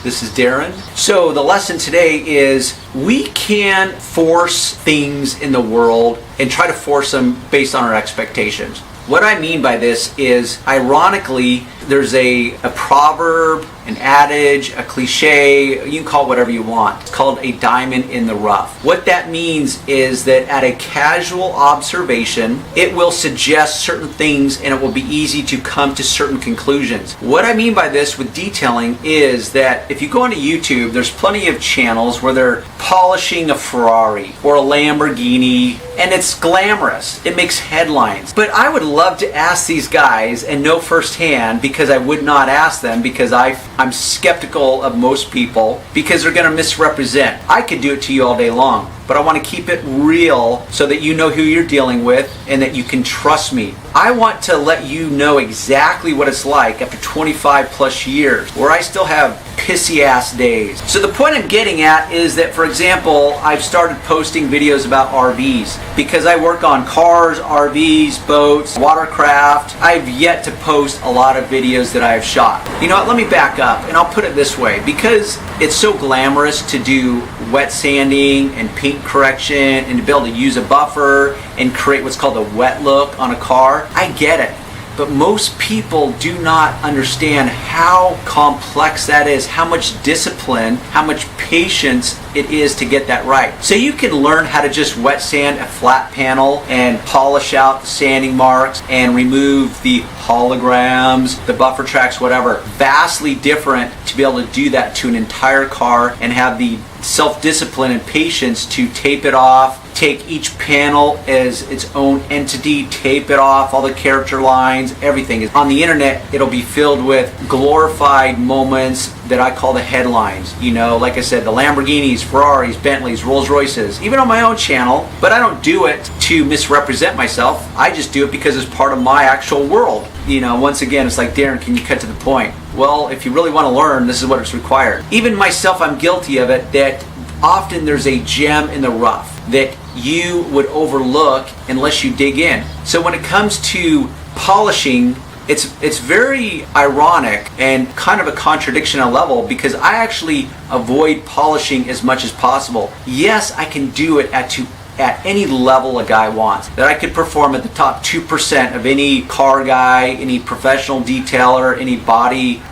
This is Darren. So the lesson today is we can force things in the world and try to force them based on our expectations. What I mean by this is, ironically, there's a proverb, an adage, a cliche, you can call it whatever you want. It's called a diamond in the rough. What that means is that at a casual observation, it will suggest certain things and it will be easy to come to certain conclusions. What I mean by this with detailing is that if you go onto YouTube, there's plenty of channels where they're polishing a Ferrari or a Lamborghini, and it's glamorous. It makes headlines. But I would love to ask these guys and know firsthand, because I would not ask them because I'm skeptical of most people because they're going to misrepresent. I could do it to you all day long, but I want to keep it real so that you know who you're dealing with and that you can trust me. I want to let you know exactly what it's like after 25 plus years where I still have pissy ass days. So the point I'm getting at is that, for example, I've started posting videos about RVs because I work on cars, RVs, boats, watercraft. I've yet to post a lot of videos that I've shot. You know what, let me back up and I'll put it this way. Because it's so glamorous to do wet sanding and paint correction and to be able to use a buffer and create what's called a wet look on a car, I get it. But most people do not understand how complex that is, how much discipline, how much patience it is to get that right. So you can learn how to just wet sand a flat panel and polish out the sanding marks and remove the holograms, the buffer tracks, whatever. Vastly different to be able to do that to an entire car and have the self-discipline and patience to tape it off, take each panel as its own entity, tape it off, all the character lines, everything. On the internet, it'll be filled with glorified moments that I call the headlines. You know, like I said, the Lamborghinis, Ferraris, Bentleys, Rolls Royces, even on my own channel, but I don't do it to misrepresent myself. I just do it because it's part of my actual world. You know, once again, it's like, Darren, can you cut to the point? Well, if you really want to learn, this is what it's required. Even myself, I'm guilty of it, that often there's a gem in the rough that you would overlook unless you dig in. So when it comes to polishing, it's very ironic and kind of a contradiction on a level, because I actually avoid polishing as much as possible. Yes, I can do it at any level a guy wants. That I could perform at the top 2% of any car guy, any professional detailer, any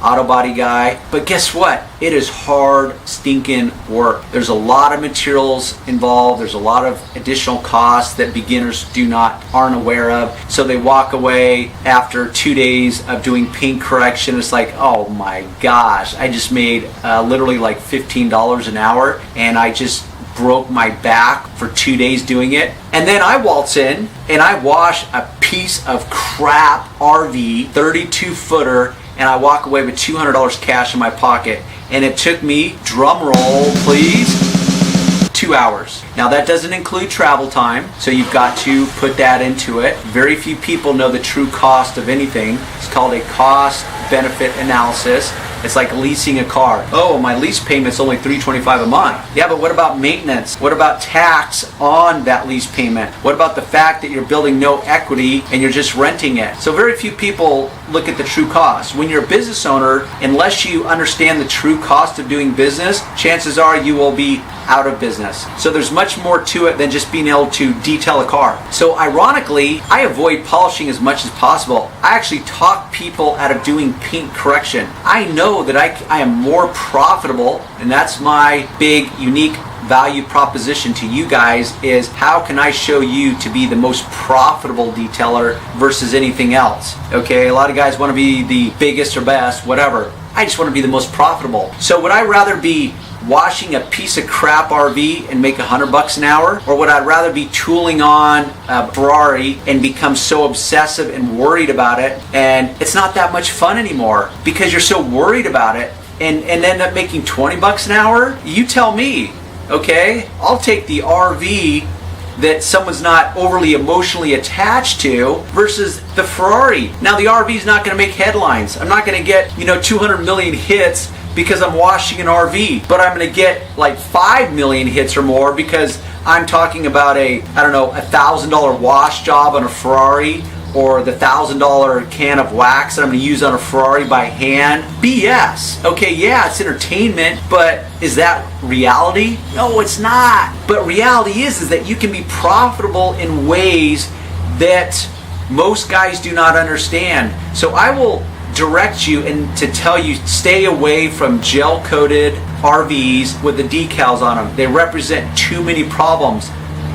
auto body guy. But guess what? It is hard stinking work. There's a lot of materials involved. There's a lot of additional costs that beginners aren't aware of. So they walk away after 2 days of doing paint correction. It's like, oh my gosh, I just made literally like $15 an hour, and I just broke my back for 2 days doing it. And then I waltz in and I wash a piece of crap RV, 32 footer, and I walk away with $200 cash in my pocket. And it took me, drum roll please, 2 hours. Now that doesn't include travel time, so you've got to put that into it. Very few people know the true cost of anything. It's called a cost benefit analysis. It's like leasing a car. Oh, my lease payment's only $325 a month. Yeah, but what about maintenance? What about tax on that lease payment? What about the fact that you're building no equity and you're just renting it? So very few people look at the true cost. When you're a business owner, unless you understand the true cost of doing business, chances are you will be out of business. So there's much more to it than just being able to detail a car. So ironically, I avoid polishing as much as possible. I actually talk people out of doing paint correction. I know that I am more profitable, and that's my big unique value proposition to you guys, is how can I show you to be the most profitable detailer versus anything else. Okay, a lot of guys want to be the biggest or best, whatever. I just want to be the most profitable. So would I rather be washing a piece of crap RV and make $100 an hour, or would I rather be tooling on a Ferrari and become so obsessive and worried about it, and it's not that much fun anymore because you're so worried about it, and end up making $20 an hour? You tell me. Okay, I'll take the RV that someone's not overly emotionally attached to versus the Ferrari. Now the RV is not going to make headlines. I'm not going to get 200 million hits because I'm washing an RV, but I'm going to get like 5 million hits or more because I'm talking about a $1,000 wash job on a Ferrari, or the $1,000 can of wax that I'm going to use on a Ferrari by hand. BS. Okay, yeah, it's entertainment, but is that reality? No, it's not. But reality is that you can be profitable in ways that most guys do not understand. So I will direct you and to tell you, stay away from gel-coated RVs with the decals on them. They represent too many problems.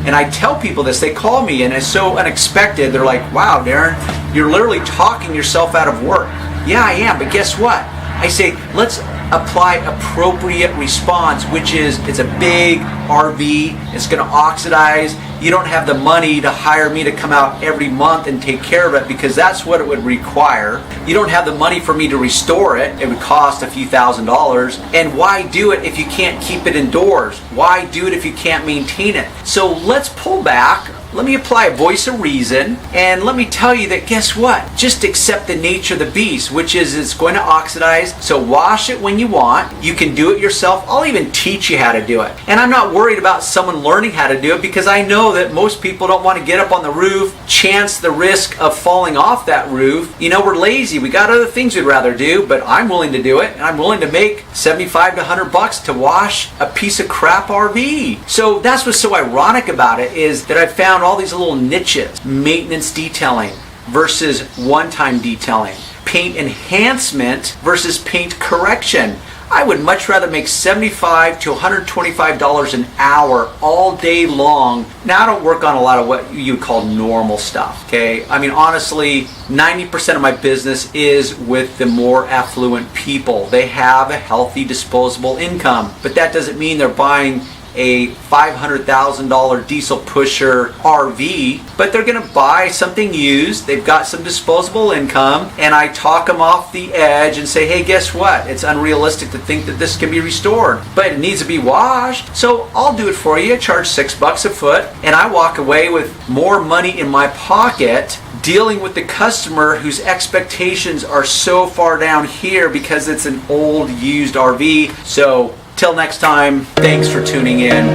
And I tell people this, they call me and it's so unexpected. They're like, wow, Darren, you're literally talking yourself out of work. Yeah, I am, but guess what? I say, let's apply appropriate response, which is it's a big RV, it's going to oxidize. You don't have the money to hire me to come out every month and take care of it because that's what it would require. You don't have the money for me to restore it. It would cost a few $1,000s. And why do it if you can't keep it indoors? Why do it if you can't maintain it? So let's pull back. Let me apply a voice of reason, and let me tell you that guess what? Just accept the nature of the beast, which is it's going to oxidize, so wash it when you want. You can do it yourself. I'll even teach you how to do it. And I'm not worried about someone learning how to do it because I know that most people don't want to get up on the roof, chance the risk of falling off that roof. You know, we're lazy. We got other things we'd rather do, but I'm willing to do it, and I'm willing to make $75 to $100 to wash a piece of crap RV. So that's what's so ironic about it is that I found all these little niches. Maintenance detailing versus one-time detailing. Paint enhancement versus paint correction. I would much rather make $75 to $125 an hour all day long. Now I don't work on a lot of what you would call normal stuff, okay? I mean, honestly, 90% of my business is with the more affluent people. They have a healthy disposable income, but that doesn't mean they're buying a $500,000 diesel pusher RV, but they're going to buy something used. They've got some disposable income, and I talk them off the edge and say, hey, guess what? It's unrealistic to think that this can be restored, but it needs to be washed. So I'll do it for you. I charge $6 a foot, and I walk away with more money in my pocket dealing with the customer whose expectations are so far down here because it's an old used RV. So till next time, thanks for tuning in.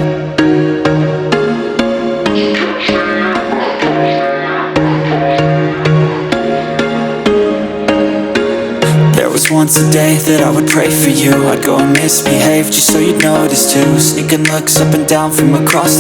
There was once a day that I would pray for you. I'd go and misbehave just so you'd notice too. Sneaking looks up and down from across